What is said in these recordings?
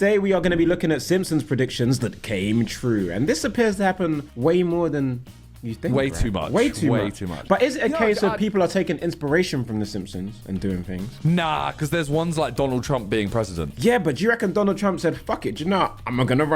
Today we are going to be looking at Simpsons predictions that came true. And this appears to happen way more than you think. Way right? too much. Way too much. But is it a case of people are taking inspiration from The Simpsons and doing things? Nah, because there's ones like Donald Trump being president. Yeah, but do you reckon Donald Trump said, fuck it, do you know what? I'm gonna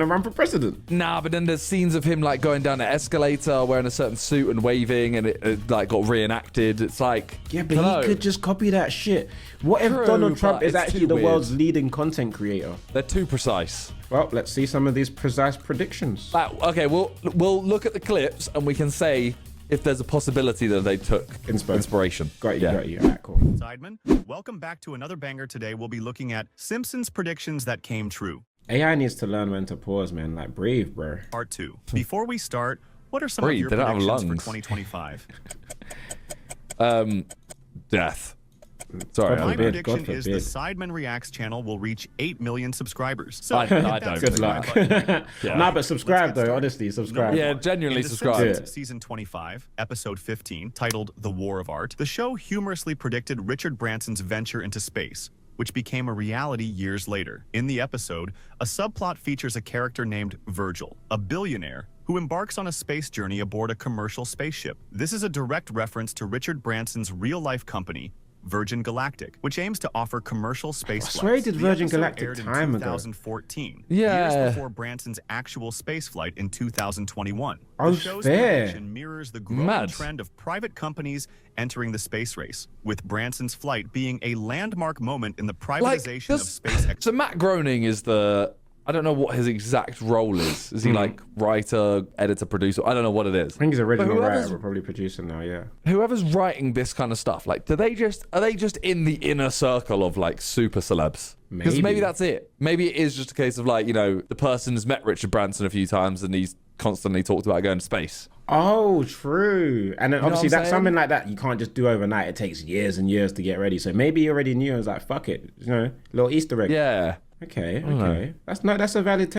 run for president? Nah, but then there's scenes of him like going down an escalator wearing a certain suit and waving, and it like got reenacted. It's like, yeah, but he could just copy that shit. What if Donald Trump is actually the world's leading content creator? They're too precise. Well, let's see some of these precise predictions. Okay, we'll look at the clips and we can say if there's a possibility that they took inspiration. Got you. All right, cool. Sidemen, welcome back to another banger. Today we'll be looking at Simpsons predictions that came true. AI needs to learn when to pause, man. Like, breathe, bro. Part 2. Before we start, what are some of your predictions for 2025? Death. Sorry, my prediction is the Sidemen Reacts channel will reach 8 million subscribers. So I don't. Good luck. Nah, but subscribe though, honestly, subscribe. Yeah, genuinely subscribe. Simpsons Season 25, Episode 15, titled The War of Art, the show humorously predicted Richard Branson's venture into space, which became a reality years later. In the episode, a subplot features a character named Virgil, a billionaire who embarks on a space journey aboard a commercial spaceship. This is a direct reference to Richard Branson's real-life company, Virgin Galactic, which aims to offer commercial space flights. I swear he did Virgin Galactic time ago. 2014, yeah. years before Branson's actual space flight in 2021. Oh, the show's prediction mirrors the growing trend of private companies entering the space race, with Branson's flight being a landmark moment in the privatization of space. So Matt Groening is I don't know what his exact role is. Is he like writer, editor, producer? I don't know what it is. I think he's original writer, but probably producer now, yeah. Whoever's writing this kind of stuff, like, are they just in the inner circle of like super celebs? Because maybe that's it. Maybe it is just a case of like, you know, the person has met Richard Branson a few times and he's constantly talked about going to space. Oh, true. And then obviously that's something like that you can't just do overnight. It takes years and years to get ready. So maybe he already knew and was like, fuck it. You know, little Easter egg. Yeah. Okay. That's a valid